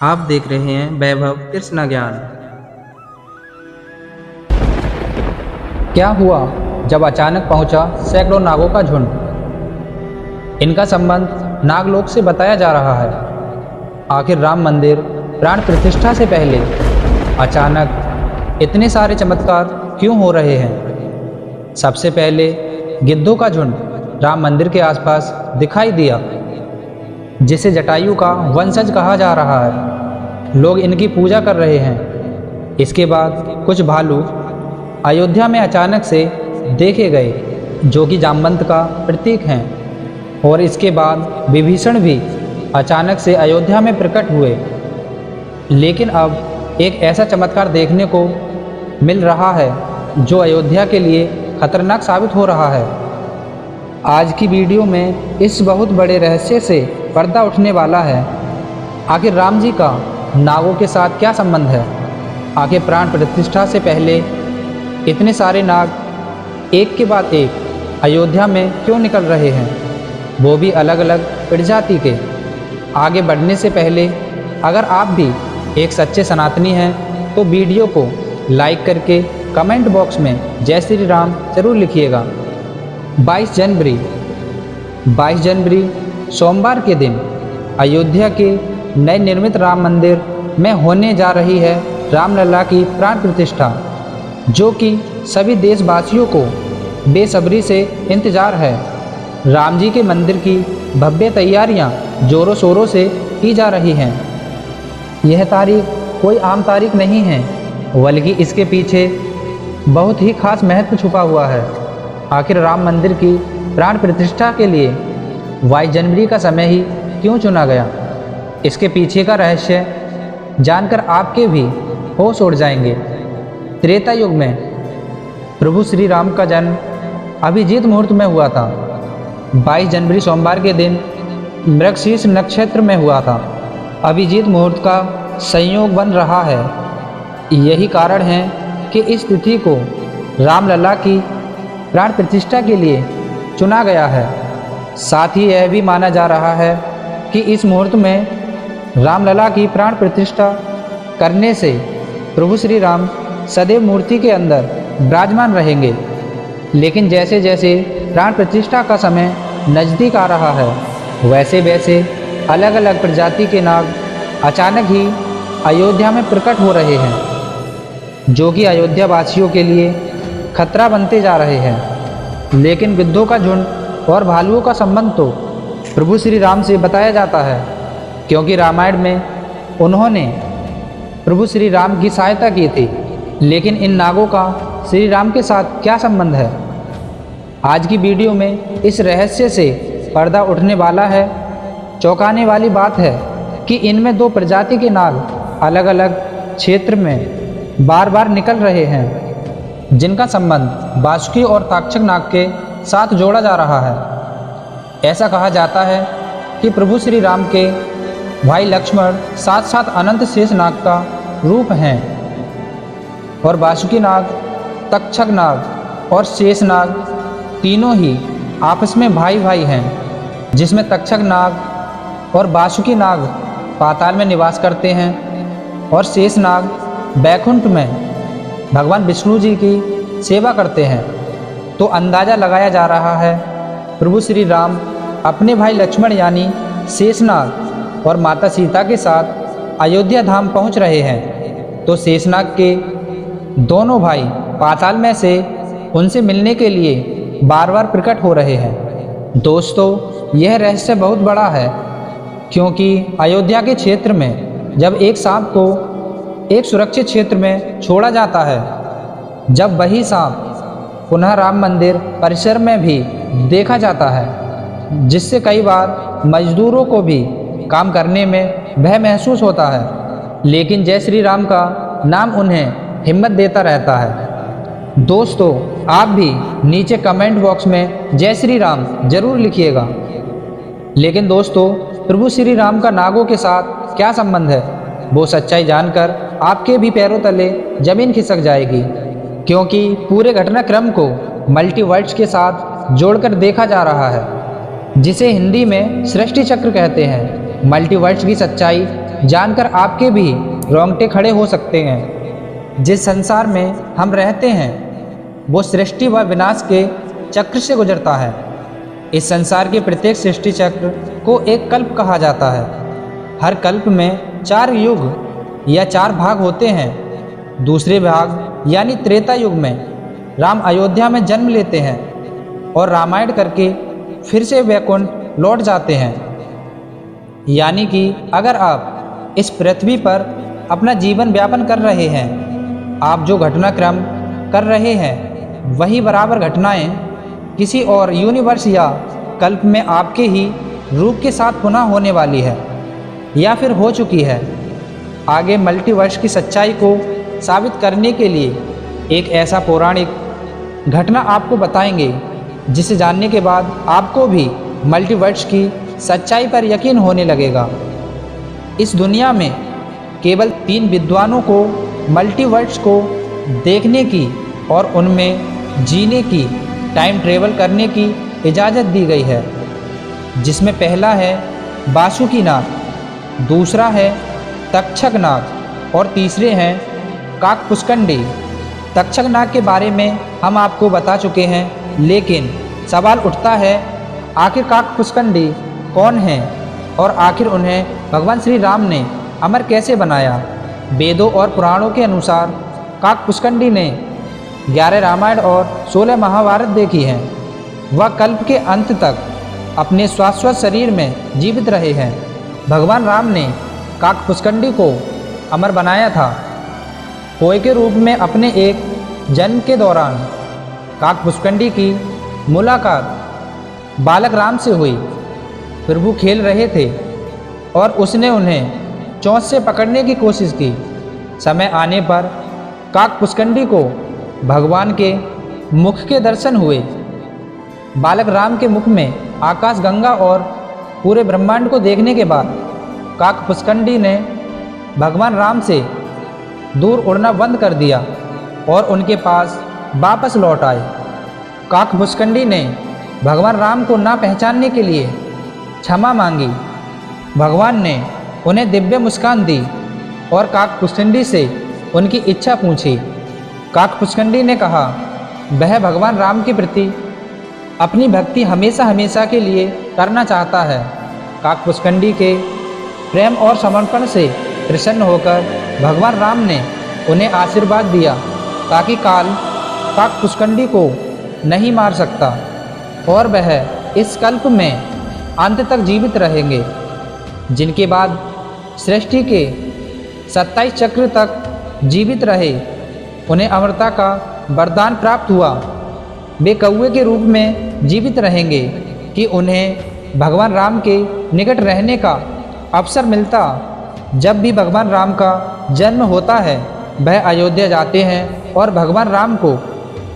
आप देख रहे हैं वैभव कृष्ण ज्ञान। क्या हुआ जब अचानक पहुंचा सैकड़ों नागों का झुंड। इनका संबंध नागलोक से बताया जा रहा है। आखिर राम मंदिर प्राण प्रतिष्ठा से पहले अचानक इतने सारे चमत्कार क्यों हो रहे हैं? सबसे पहले गिद्धों का झुंड राम मंदिर के आसपास दिखाई दिया, जिसे जटायु का वंशज कहा जा रहा है। लोग इनकी पूजा कर रहे हैं। इसके बाद कुछ भालू अयोध्या में अचानक से देखे गए, जो कि जामवंत का प्रतीक हैं। और इसके बाद विभीषण भी अचानक से अयोध्या में प्रकट हुए। लेकिन अब एक ऐसा चमत्कार देखने को मिल रहा है जो अयोध्या के लिए खतरनाक साबित हो रहा है। आज की वीडियो में इस बहुत बड़े रहस्य से पर्दा उठने वाला है। आखिर राम जी का नागों के साथ क्या संबंध है? आखिर प्राण प्रतिष्ठा से पहले इतने सारे नाग एक के बाद एक अयोध्या में क्यों निकल रहे हैं, वो भी अलग अलग प्रजाति के? आगे बढ़ने से पहले अगर आप भी एक सच्चे सनातनी हैं तो वीडियो को लाइक करके कमेंट बॉक्स में जय श्री राम जरूर लिखिएगा। 22 जनवरी सोमवार के दिन अयोध्या के नए निर्मित राम मंदिर में होने जा रही है रामलला की प्राण प्रतिष्ठा, जो कि सभी देशवासियों को बेसब्री से इंतजार है। राम जी के मंदिर की भव्य तैयारियां जोरों शोरों से की जा रही हैं। यह तारीख कोई आम तारीख नहीं है, बल्कि इसके पीछे बहुत ही खास महत्व छुपा हुआ है। आखिर राम मंदिर की प्राण प्रतिष्ठा के लिए 22 जनवरी का समय ही क्यों चुना गया? इसके पीछे का रहस्य जानकर आपके भी होश उड़ जाएंगे। त्रेता युग में प्रभु श्री राम का जन्म अभिजीत मुहूर्त में हुआ था। 22 जनवरी सोमवार के दिन मृगशीर्ष नक्षत्र में हुआ था। अभिजीत मुहूर्त का संयोग बन रहा है। यही कारण है कि इस तिथि को रामलला की प्राण प्रतिष्ठा के लिए चुना गया है। साथ ही यह भी माना जा रहा है कि इस मुहूर्त में रामलला की प्राण प्रतिष्ठा करने से प्रभु श्री राम सदैव मूर्ति के अंदर विराजमान रहेंगे। लेकिन जैसे जैसे प्राण प्रतिष्ठा का समय नज़दीक आ रहा है, वैसे वैसे अलग अलग प्रजाति के नाग अचानक ही अयोध्या में प्रकट हो रहे हैं, जो कि अयोध्या वासियों के लिए खतरा बनते जा रहे हैं। लेकिन गिद्धों का झुंड और भालुओं का संबंध तो प्रभु श्री राम से बताया जाता है, क्योंकि रामायण में उन्होंने प्रभु श्री राम की सहायता की थी। लेकिन इन नागों का श्री राम के साथ क्या संबंध है? आज की वीडियो में इस रहस्य से पर्दा उठने वाला है। चौंकाने वाली बात है कि इनमें दो प्रजाति के नाग अलग अलग क्षेत्र में बार बार निकल रहे हैं, जिनका संबंध वासुकी और तक्षक नाग के साथ जोड़ा जा रहा है। ऐसा कहा जाता है कि प्रभु श्री राम के भाई लक्ष्मण साथ साथ अनंत शेष नाग का रूप हैं, और वासुकी नाग, तक्षक नाग और शेष नाग तीनों ही आपस में भाई भाई हैं, जिसमें तक्षक नाग और वासुकी नाग पाताल में निवास करते हैं और शेष नाग बैकुंठ में भगवान विष्णु जी की सेवा करते हैं। तो अंदाज़ा लगाया जा रहा है प्रभु श्री राम अपने भाई लक्ष्मण यानी शेषनाग और माता सीता के साथ अयोध्या धाम पहुंच रहे हैं। तो शेषनाग के दोनों भाई पाताल में से उनसे मिलने के लिए बार बार प्रकट हो रहे हैं। दोस्तों, यह रहस्य बहुत बड़ा है, क्योंकि अयोध्या के क्षेत्र में जब एक सांप को एक सुरक्षित क्षेत्र में छोड़ा जाता है, जब वही सांप पुनः राम मंदिर परिसर में भी देखा जाता है, जिससे कई बार मजदूरों को भी काम करने में भय महसूस होता है। लेकिन जय श्री राम का नाम उन्हें हिम्मत देता रहता है। दोस्तों, आप भी नीचे कमेंट बॉक्स में जय श्री राम जरूर लिखिएगा। लेकिन दोस्तों, प्रभु श्री राम का नागों के साथ क्या संबंध है, वो सच्चाई जानकर आपके भी पैरों तले जमीन खिसक जाएगी, क्योंकि पूरे घटनाक्रम को मल्टीवर्स के साथ जोड़कर देखा जा रहा है, जिसे हिंदी में सृष्टि चक्र कहते हैं। मल्टीवर्स की सच्चाई जानकर आपके भी रोंगटे खड़े हो सकते हैं। जिस संसार में हम रहते हैं वो सृष्टि व विनाश के चक्र से गुजरता है। इस संसार के प्रत्येक सृष्टि चक्र को एक कल्प कहा जाता है। हर कल्प में 4 युग या 4 भाग होते हैं। दूसरे भाग यानी त्रेता युग में राम अयोध्या में जन्म लेते हैं और रामायण करके फिर से वैकुंठ लौट जाते हैं। यानी कि अगर आप इस पृथ्वी पर अपना जीवन व्यापन कर रहे हैं, आप जो घटनाक्रम कर रहे हैं वही बराबर घटनाएं किसी और यूनिवर्स या कल्प में आपके ही रूप के साथ पुनः होने वाली है या फिर हो चुकी है। आगे मल्टीवर्स की सच्चाई को साबित करने के लिए एक ऐसा पौराणिक घटना आपको बताएंगे जिसे जानने के बाद आपको भी मल्टीवर्स की सच्चाई पर यकीन होने लगेगा। इस दुनिया में केवल 3 विद्वानों को मल्टीवर्स को देखने की और उनमें जीने की, टाइम ट्रेवल करने की इजाज़त दी गई है, जिसमें पहला है वासुकीनाग, दूसरा है तक्षकनाग और तीसरे हैं काकपुष्कंडी। तक्षकनाग के बारे में हम आपको बता चुके हैं, लेकिन सवाल उठता है आखिर काकपुष्कंडी कौन हैं और आखिर उन्हें भगवान श्री राम ने अमर कैसे बनाया। वेदों और पुराणों के अनुसार काकपुष्कंडी ने 11 रामायण और 16 महाभारत देखी हैं। वह कल्प के अंत तक अपने शाश्वत शरीर में जीवित रहे हैं। भगवान राम ने काकपुष्कंडी को अमर बनाया था। कोय के रूप में अपने एक जन्म के दौरान काकपुष्कंडी की मुलाकात बालक राम से हुई। प्रभु खेल रहे थे और उसने उन्हें चोंच से पकड़ने की कोशिश की। समय आने पर काकपुष्कंडी को भगवान के मुख के दर्शन हुए। बालक राम के मुख में आकाश गंगा और पूरे ब्रह्मांड को देखने के बाद काकपुष्कंडी ने भगवान राम से दूर उड़ना बंद कर दिया और उनके पास वापस लौट आए। काकपुष्कंडी ने भगवान राम को ना पहचानने के लिए क्षमा मांगी। भगवान ने उन्हें दिव्य मुस्कान दी और काकपुष्कंडी से उनकी इच्छा पूछी। काकपुष्कंडी ने कहा वह भगवान राम के प्रति अपनी भक्ति हमेशा हमेशा के लिए करना चाहता है। काकपुष्कंडी के प्रेम और समर्पण से प्रसन्न होकर भगवान राम ने उन्हें आशीर्वाद दिया ताकि काल काकपुष्कंडी को नहीं मार सकता और वह इस कल्प में अंत तक जीवित रहेंगे। जिनके बाद सृष्टि के 27 चक्र तक जीवित रहे, उन्हें अमरता का वरदान प्राप्त हुआ। वे कौवे के रूप में जीवित रहेंगे कि उन्हें भगवान राम के निकट रहने का अवसर मिलता। जब भी भगवान राम का जन्म होता है वह अयोध्या जाते हैं और भगवान राम को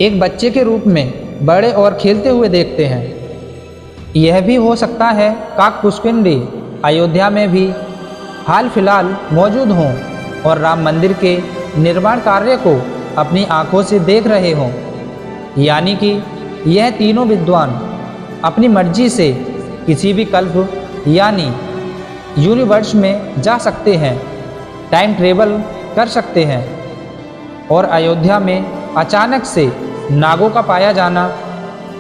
एक बच्चे के रूप में बड़े और खेलते हुए देखते हैं। यह भी हो सकता है काकपुष्कंडी अयोध्या में भी हाल फिलहाल मौजूद हों और राम मंदिर के निर्माण कार्य को अपनी आंखों से देख रहे हों। यानी कि यह तीनों विद्वान अपनी मर्जी से किसी भी कल्प यानी यूनिवर्स में जा सकते हैं, टाइम ट्रेवल कर सकते हैं। और अयोध्या में अचानक से नागों का पाया जाना,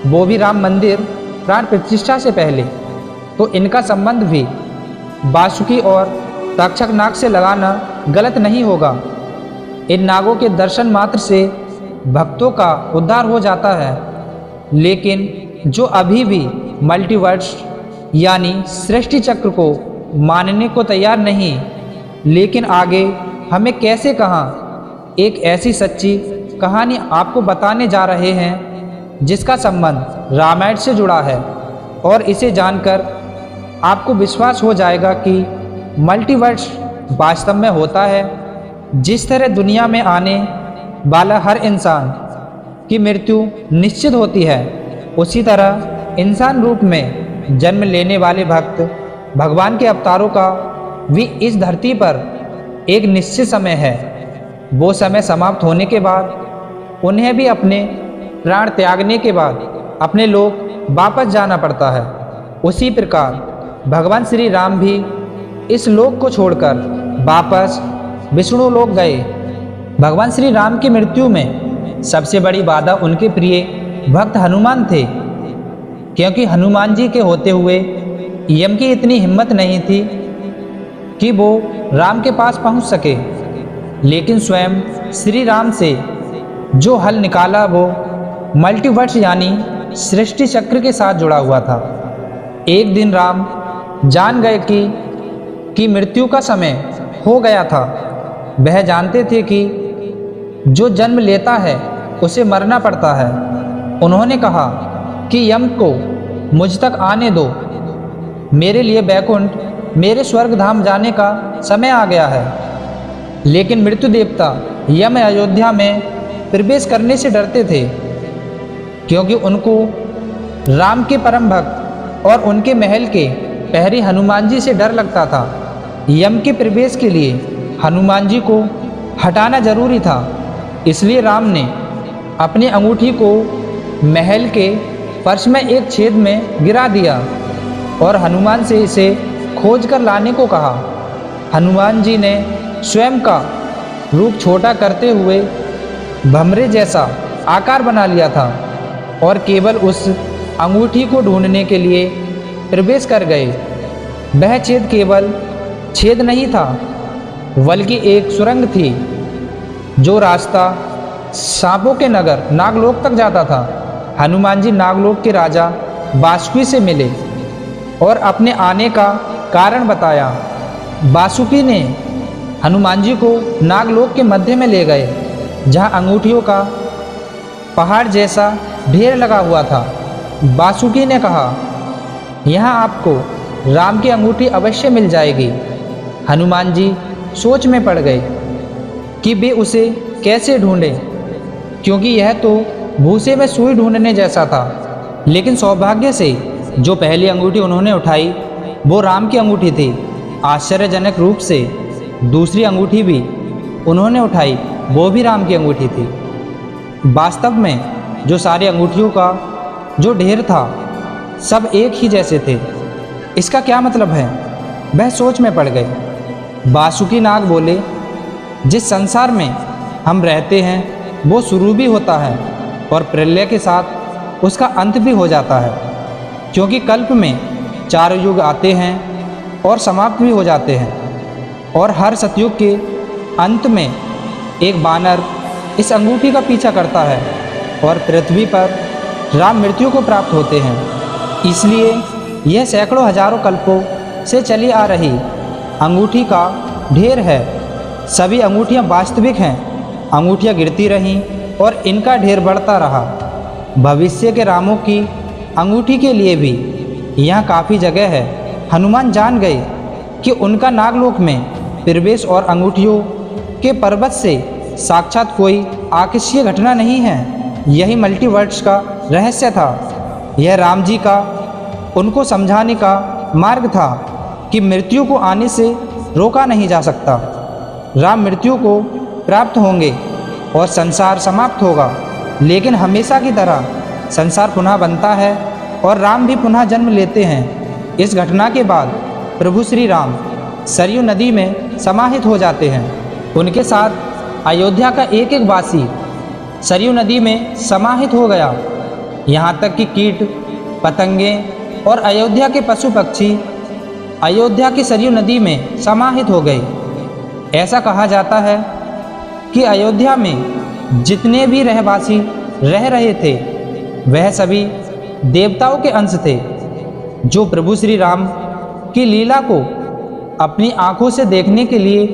वो भी राम मंदिर प्राण प्रतिष्ठा से पहले, तो इनका संबंध भी वासुकी और तक्षकनाग से लगाना गलत नहीं होगा। इन नागों के दर्शन मात्र से भक्तों का उद्धार हो जाता है। लेकिन जो अभी भी मल्टीवर्स यानी सृष्टि चक्र को मानने को तैयार नहीं, लेकिन आगे हमें कैसे कहाँ एक ऐसी सच्ची कहानी आपको बताने जा रहे हैं जिसका संबंध रामायण से जुड़ा है। और इसे जानकर आपको विश्वास हो जाएगा कि मल्टीवर्स वास्तव में होता है। जिस तरह दुनिया में आने वाला हर इंसान की मृत्यु निश्चित होती है, उसी तरह इंसान रूप में जन्म लेने वाले भक्त भगवान के अवतारों का भी इस धरती पर एक निश्चित समय है। वो समय समाप्त होने के बाद उन्हें भी अपने प्राण त्यागने के बाद अपने लोक वापस जाना पड़ता है। उसी प्रकार भगवान श्री राम भी इस लोक को छोड़कर वापस विष्णु लोक गए। भगवान श्री राम की मृत्यु में सबसे बड़ी बाधा उनके प्रिय भक्त हनुमान थे, क्योंकि हनुमान जी के होते हुए यम की इतनी हिम्मत नहीं थी कि वो राम के पास पहुंच सके। लेकिन स्वयं श्री राम से जो हल निकाला वो मल्टीवर्स यानी सृष्टि चक्र के साथ जुड़ा हुआ था। एक दिन राम जान गए कि मृत्यु का समय हो गया था। वह जानते थे कि जो जन्म लेता है उसे मरना पड़ता है। उन्होंने कहा कि यम को मुझ तक आने दो, मेरे लिए बैकुंठ, मेरे स्वर्ग धाम जाने का समय आ गया है। लेकिन मृत्यु देवता यम अयोध्या में प्रवेश करने से डरते थे, क्योंकि उनको राम के परम भक्त और उनके महल के पहरे हनुमान जी से डर लगता था। यम के प्रवेश के लिए हनुमान जी को हटाना जरूरी था। इसलिए राम ने अपनी अंगूठी को महल के फर्श में एक छेद में गिरा दिया और हनुमान से इसे खोज कर लाने को कहा। हनुमान जी ने स्वयं का रूप छोटा करते हुए भमरे जैसा आकार बना लिया था और केवल उस अंगूठी को ढूंढने के लिए प्रवेश कर गए। वह छेद केवल छेद नहीं था, बल्कि एक सुरंग थी जो रास्ता सांपों के नगर नागलोक तक जाता था। हनुमान जी नागलोक के राजा वासुकी से मिले और अपने आने का कारण बताया। वासुकी ने हनुमान जी को नागलोक के मध्य में ले गए, जहां अंगूठियों का पहाड़ जैसा ढेर लगा हुआ था। वासुकी ने कहा, यहाँ आपको राम की अंगूठी अवश्य मिल जाएगी। हनुमान जी सोच में पड़ गए कि वे उसे कैसे ढूंढें, क्योंकि यह तो भूसे में सुई ढूंढने जैसा था। लेकिन सौभाग्य से जो पहली अंगूठी उन्होंने उठाई वो राम की अंगूठी थी। आश्चर्यजनक रूप से दूसरी अंगूठी भी उन्होंने उठाई, वो भी राम की अंगूठी थी। वास्तव में जो सारी अंगूठियों का जो ढेर था सब एक ही जैसे थे। इसका क्या मतलब है? वह सोच में पड़ गए। वासुकी नाग बोले, जिस संसार में हम रहते हैं वो शुरू भी होता है और प्रलय के साथ उसका अंत भी हो जाता है, क्योंकि कल्प में 4 युग आते हैं और समाप्त भी हो जाते हैं, और हर सतयुग के अंत में एक बानर इस अंगूठी का पीछा करता है और पृथ्वी पर राम मृत्यु को प्राप्त होते हैं। इसलिए यह सैकड़ों हजारों कल्पों से चली आ रही अंगूठी का ढेर है। सभी अंगूठियां वास्तविक हैं। अंगूठियां गिरती रहीं और इनका ढेर बढ़ता रहा। भविष्य के रामों की अंगूठी के लिए भी यहाँ काफ़ी जगह है। हनुमान जान गए कि उनका नागलोक में प्रवेश और अंगूठियों के पर्वत से साक्षात कोई आकस्मिक घटना नहीं है। यही मल्टीवर्स का रहस्य था। यह राम जी का उनको समझाने का मार्ग था कि मृत्यु को आने से रोका नहीं जा सकता। राम मृत्यु को प्राप्त होंगे और संसार समाप्त होगा, लेकिन हमेशा की तरह संसार पुनः बनता है और राम भी पुनः जन्म लेते हैं। इस घटना के बाद प्रभु श्री राम सरयू नदी में समाहित हो जाते हैं। उनके साथ अयोध्या का एक एक वासी सरयू नदी में समाहित हो गया। यहाँ तक कि कीट पतंगे और अयोध्या के पशु पक्षी अयोध्या की सरयू नदी में समाहित हो गए। ऐसा कहा जाता है कि अयोध्या में जितने भी रहवासी रह रहे थे वह सभी देवताओं के अंश थे, जो प्रभु श्री राम की लीला को अपनी आंखों से देखने के लिए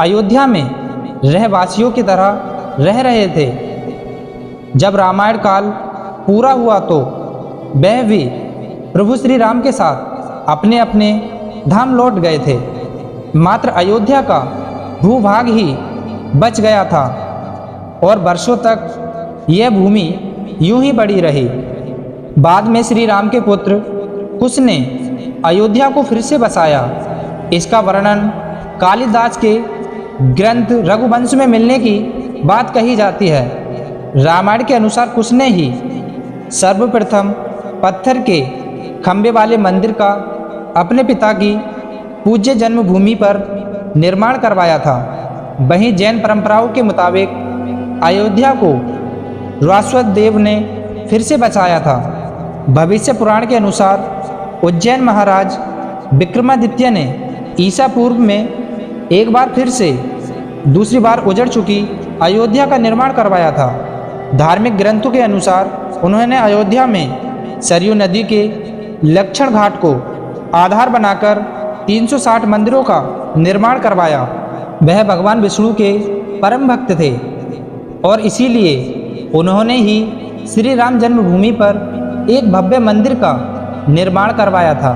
अयोध्या में रहवासियों की तरह रह रहे थे। जब रामायण काल पूरा हुआ तो वह भी प्रभु श्री राम के साथ अपने अपने धाम लौट गए थे। मात्र अयोध्या का भूभाग ही बच गया था और वर्षों तक यह भूमि यूं ही पड़ी रही। बाद में श्री राम के पुत्र कुश ने अयोध्या को फिर से बसाया। इसका वर्णन कालिदास के ग्रंथ रघुवंश में मिलने की बात कही जाती है। रामायण के अनुसार कुश ने ही सर्वप्रथम पत्थर के खंभे वाले मंदिर का अपने पिता की पूज्य जन्मभूमि पर निर्माण करवाया था। वहीं जैन परंपराओं के मुताबिक अयोध्या को राष्ट्रदेव ने फिर से बचाया था। भविष्य पुराण के अनुसार उज्जैन महाराज विक्रमादित्य ने ईसा पूर्व में एक बार फिर से दूसरी बार उजड़ चुकी अयोध्या का निर्माण करवाया था। धार्मिक ग्रंथों के अनुसार उन्होंने अयोध्या में सरयू नदी के लक्षण घाट को आधार बनाकर 360 मंदिरों का निर्माण करवाया। वह भगवान विष्णु के परम भक्त थे और इसीलिए उन्होंने ही श्री राम जन्मभूमि पर एक भव्य मंदिर का निर्माण करवाया था।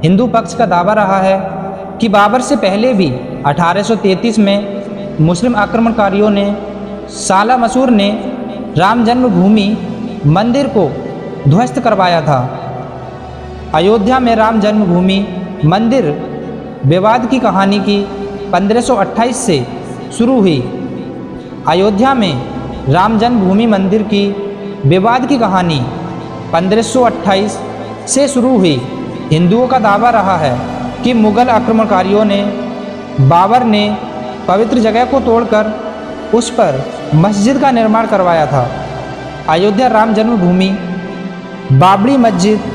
हिंदू पक्ष का दावा रहा है कि बाबर से पहले भी 1833 में मुस्लिम आक्रमणकारियों ने साला मसूर ने राम जन्मभूमि मंदिर को ध्वस्त करवाया था। अयोध्या में राम जन्मभूमि मंदिर विवाद की कहानी की 1528 से शुरू हुई। अयोध्या में राम जन्मभूमि मंदिर की विवाद की कहानी 1528 से शुरू हुई। हिंदुओं का दावा रहा है कि मुगल आक्रमणकारियों ने बाबर ने पवित्र जगह को तोड़कर उस पर मस्जिद का निर्माण करवाया था। अयोध्या राम जन्मभूमि बाबरी मस्जिद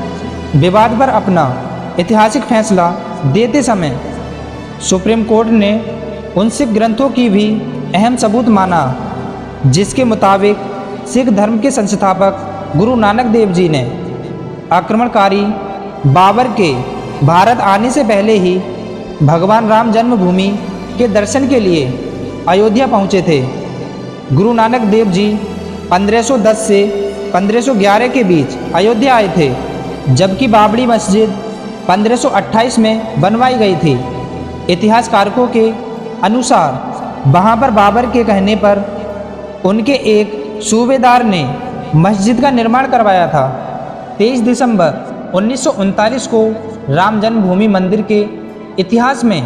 विवाद पर अपना ऐतिहासिक फैसला देते समय सुप्रीम कोर्ट ने उन सिख ग्रंथों की भी अहम सबूत माना, जिसके मुताबिक सिख धर्म के संस्थापक गुरु नानक देव जी ने आक्रमणकारी बाबर के भारत आने से पहले ही भगवान राम जन्मभूमि के दर्शन के लिए अयोध्या पहुँचे थे। गुरु नानक देव जी 1510 से 1511 के बीच अयोध्या आए थे, जबकि बाबरी मस्जिद 1528 में बनवाई गई थी। इतिहासकारों के अनुसार वहाँ पर बाबर के कहने पर उनके एक सूबेदार ने मस्जिद का निर्माण करवाया था। 23 दिसंबर 1939 को राम जन्मभूमि मंदिर के इतिहास में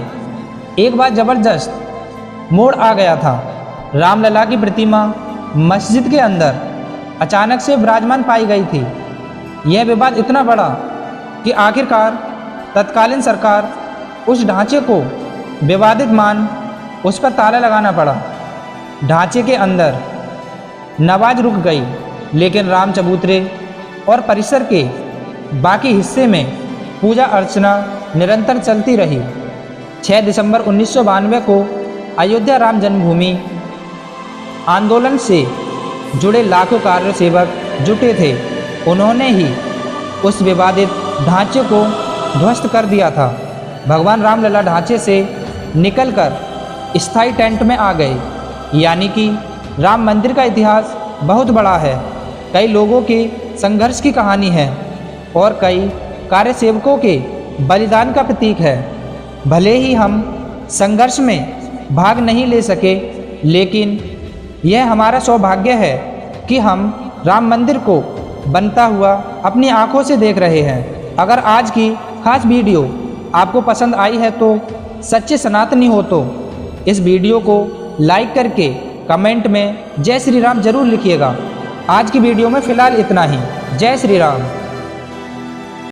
एक बार जबरदस्त मोड़ आ गया था। रामलला की प्रतिमा मस्जिद के अंदर अचानक से विराजमान पाई गई थी। यह विवाद इतना बड़ा कि आखिरकार तत्कालीन सरकार उस ढांचे को विवादित मान उस पर ताला लगाना पड़ा। ढांचे के अंदर नमाज रुक गई, लेकिन राम चबूतरे और परिसर के बाकी हिस्से में पूजा अर्चना निरंतर चलती रही। 6 दिसंबर 1992 को अयोध्या राम जन्मभूमि आंदोलन से जुड़े लाखों कार्य सेवक जुटे थे। उन्होंने ही उस विवादित ढांचे को ध्वस्त कर दिया था। भगवान रामलला ढांचे से निकलकर स्थायी टेंट में आ गए। यानी कि राम मंदिर का इतिहास बहुत बड़ा है। कई लोगों के संघर्ष की कहानी है और कई कार्य सेवकों के बलिदान का प्रतीक है। भले ही हम संघर्ष में भाग नहीं ले सके, लेकिन यह हमारा सौभाग्य है कि हम राम मंदिर को बनता हुआ अपनी आंखों से देख रहे हैं। अगर आज की खास वीडियो आपको पसंद आई है तो सच्चे सनातनी हो तो इस वीडियो को लाइक करके कमेंट में जय श्री राम जरूर लिखिएगा। आज की वीडियो में फ़िलहाल इतना ही। जय श्री राम।